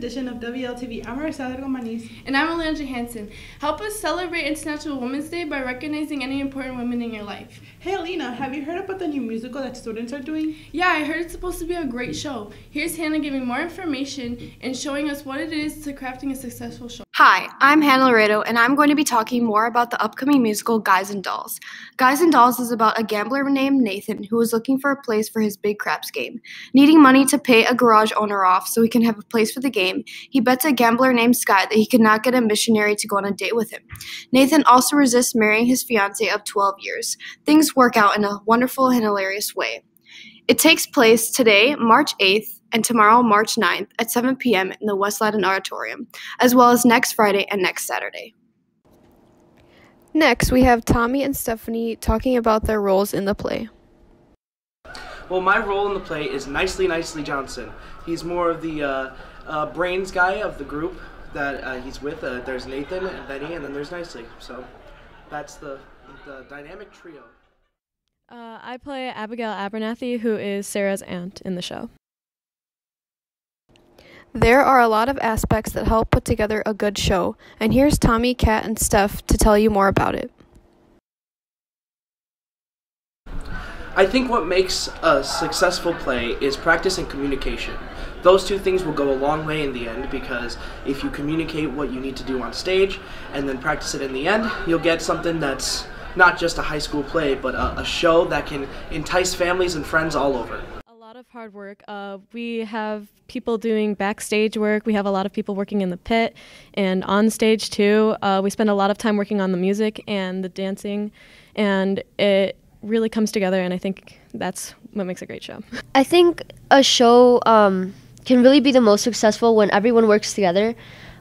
edition of WLTV. I'm Marcela Gomanis. And I'm Alondra Hansen. Help us celebrate International Women's Day by recognizing any important women in your life. Hey Alina, have you heard about the new musical that students are doing? Yeah, I heard it's supposed to be a great show. Here's Hannah giving more information and showing us what it is to crafting a successful show. Hi, I'm Hannah Laredo, and I'm going to be talking more about the upcoming musical Guys and Dolls. Guys and Dolls is about a gambler named Nathan who is looking for a place for his big craps game. Needing money to pay a garage owner off so he can have a place for the game, he bets a gambler named Sky that he cannot get a missionary to go on a date with him. Nathan also resists marrying his fiancée of 12 years. Things work out in a wonderful and hilarious way. It takes place today, March 8th, and tomorrow, March 9th, at 7 p.m. in the West Loudoun Auditorium, as well as next Friday and next Saturday. Next, we have Tommy and Stephanie talking about their roles in the play. Well, my role in the play is Nicely Johnson. He's more of the brains guy of the group that he's with. There's Nathan and Benny, and then there's Nicely. So that's the dynamic trio. I play Abigail Abernathy, who is Sarah's aunt in the show. There are a lot of aspects that help put together a good show, and here's Tommy, Kat, and Steph to tell you more about it. I think what makes a successful play is practice and communication. Those two things will go a long way in the end, because if you communicate what you need to do on stage and then practice it in the end, you'll get something that's not just a high school play, but a show that can entice families and friends all over. A lot of hard work. We have people doing backstage work. We have a lot of people working in the pit and on stage too. We spend a lot of time working on the music and the dancing, and it really comes together, and I think that's what makes a great show. I think a show can really be the most successful when everyone works together,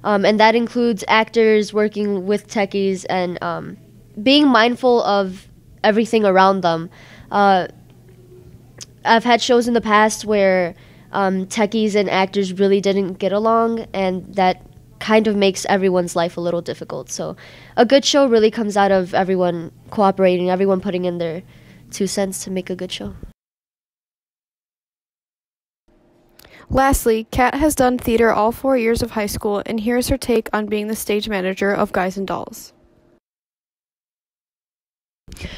and that includes actors working with techies and being mindful of everything around them. I've had shows in the past where techies and actors really didn't get along, and that kind of makes everyone's life a little difficult. So a good show really comes out of everyone cooperating, everyone putting in their 2 cents to make a good show. Lastly, Kat has done theater all 4 years of high school, and here's her take on being the stage manager of Guys and Dolls.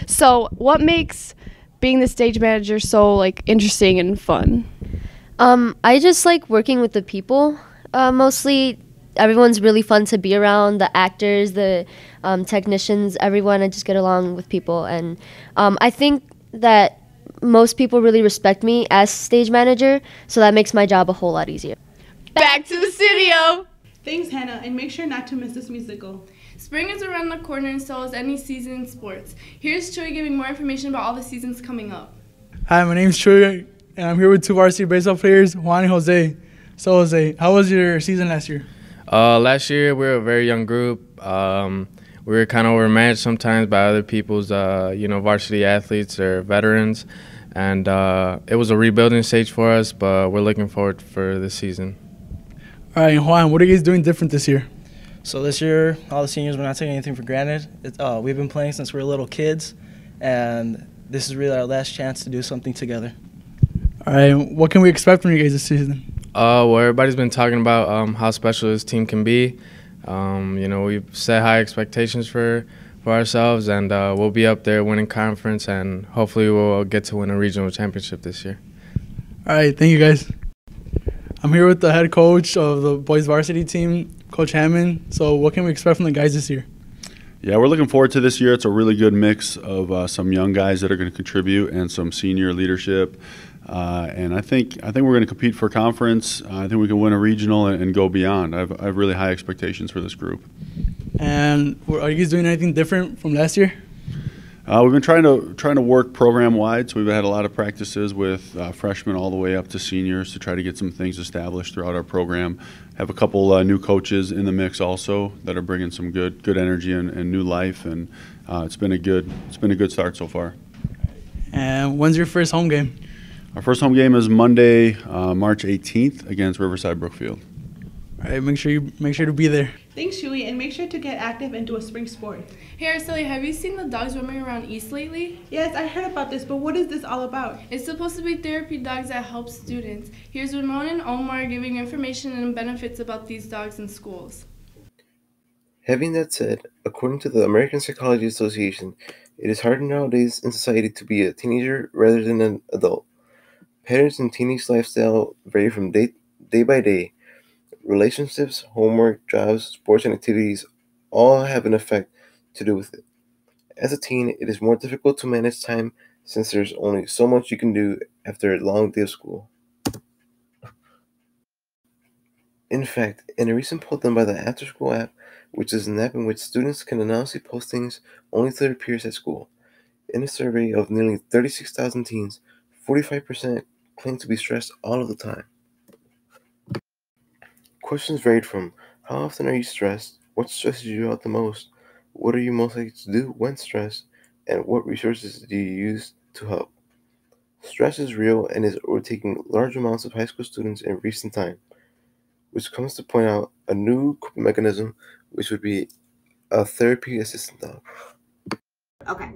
So, what makes being the stage manager so interesting and fun? I just like working with the people. Mostly, everyone's really fun to be around. The actors, the technicians, everyone. I just get along with people, and I think that most people really respect me as stage manager, so that makes my job a whole lot easier. Back to the studio! Thanks, Hannah, and make sure not to miss this musical. Spring is around the corner, and so is any season in sports. Here's Troy giving more information about all the seasons coming up. Hi, my name's Troy, and I'm here with 2 varsity baseball players, Juan and Jose. So, Jose, how was your season last year? Last year, we were a very young group. We were kind of overmatched sometimes by other people's, varsity athletes or veterans. And it was a rebuilding stage for us, but we're looking forward for this season. All right, Juan, what are you guys doing different this year? So this year, all the seniors, we're not taking anything for granted. We've been playing since we were little kids, and this is really our last chance to do something together. All right, what can we expect from you guys this season? Well, everybody's been talking about how special this team can be. We've set high expectations for ourselves, and we'll be up there winning conference, and hopefully we'll get to win a regional championship this year. All right, thank you guys. I'm here with the head coach of the boys varsity team, Coach Hammond. So what can we expect from the guys this year? Yeah, we're looking forward to this year. It's a really good mix of some young guys that are going to contribute and some senior leadership. And I think we're going to compete for conference. I think we can win a regional and go beyond. I have really high expectations for this group. And are you guys doing anything different from last year? We've been trying to work program-wide, so we've had a lot of practices with freshmen all the way up to seniors to try to get some things established throughout our program. Have a couple new coaches in the mix also that are bringing some good energy and new life, and it's been a good start so far. And when's your first home game? Our first home game is Monday, March 18th against Riverside Brookfield. All right, make sure to be there. Thanks, Shui, and make sure to get active and do a spring sport. Hey Araceli, have you seen the dogs roaming around East lately? Yes, I heard about this, but what is this all about? It's supposed to be therapy dogs that help students. Here's Ramon and Omar giving information and benefits about these dogs in schools. Having that said, according to the American Psychology Association, it is harder nowadays in society to be a teenager rather than an adult. Patterns in teenage lifestyle vary from day by day. Relationships, homework, jobs, sports, and activities all have an effect to do with it. As a teen, it is more difficult to manage time since there's only so much you can do after a long day of school. In fact, in a recent poll done by the After School app, which is an app in which students can anonymously post things only to their peers at school, in a survey of nearly 36,000 teens, 45% claim to be stressed all of the time. Questions varied from, how often are you stressed? What stresses you out the most? What are you most likely to do when stressed? And what resources do you use to help? Stress is real and is overtaking large amounts of high school students in recent time, which comes to point out a new coping mechanism, which would be a therapy assistant dog. Okay.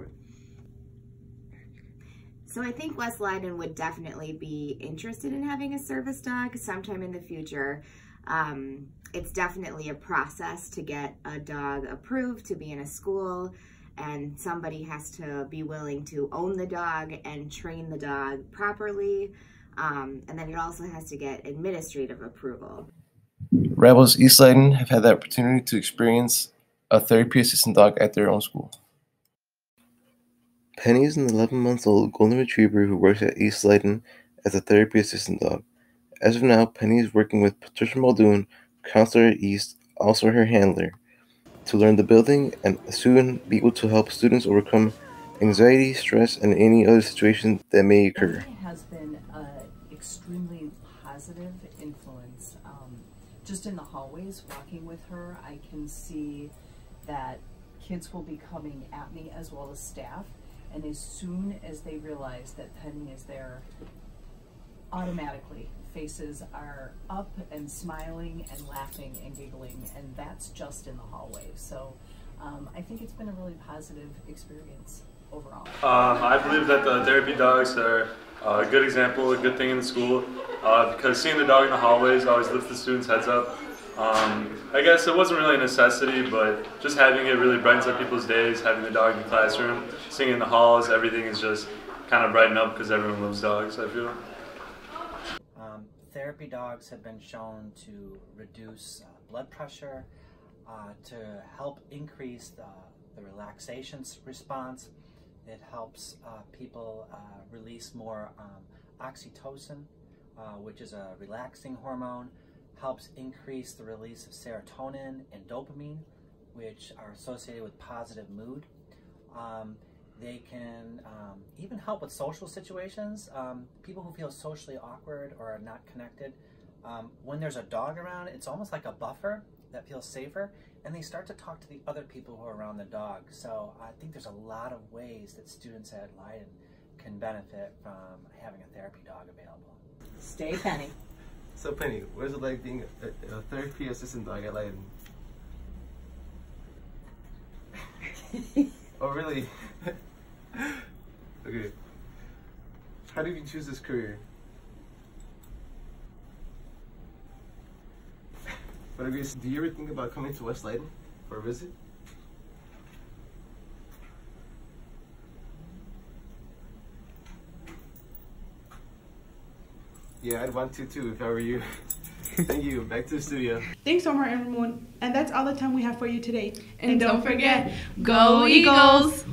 So I think West Leiden would definitely be interested in having a service dog sometime in the future. It's definitely a process to get a dog approved to be in a school, and somebody has to be willing to own the dog and train the dog properly. And then it also has to get administrative approval. Rebels East Leiden have had the opportunity to experience a therapy assistant dog at their own school. Penny is an 11-month-old golden retriever who works at East Leiden as a therapy assistant dog. As of now, Penny is working with Patricia Muldoon, counselor at East, also her handler, to learn the building and soon be able to help students overcome anxiety, stress, and any other situation that may occur. Penny has been an extremely positive influence. Just in the hallways, walking with her, I can see that kids will be coming at me as well as staff, and as soon as they realize that Penny is there, automatically faces are up and smiling and laughing and giggling, and that's just in the hallway. So I think it's been a really positive experience overall. I believe that the therapy dogs are a good example, a good thing in the school, because seeing the dog in the hallways always lifts the students' heads up. I guess it wasn't really a necessity, but just having it really brightens up people's days, having the dog in the classroom, seeing in the halls, everything is just kind of brightened up because everyone loves dogs, I feel. Therapy dogs have been shown to reduce blood pressure, to help increase the relaxation response. It helps people release more oxytocin, which is a relaxing hormone, helps increase the release of serotonin and dopamine, which are associated with positive mood. They can even help with social situations. People who feel socially awkward or are not connected, when there's a dog around, it's almost like a buffer that feels safer, and they start to talk to the other people who are around the dog. So I think there's a lot of ways that students at Leiden can benefit from having a therapy dog available. Stay Penny. So Penny, what is it like being a therapy assistant dog at Leiden? Oh really? Okay. How did you choose this career? But I guess, do you ever think about coming to West Leiden for a visit? Yeah, I'd want to too if I were you. Thank you. Back to the studio. Thanks, Omar and Ramon. And that's all the time we have for you today. And don't forget, go Eagles!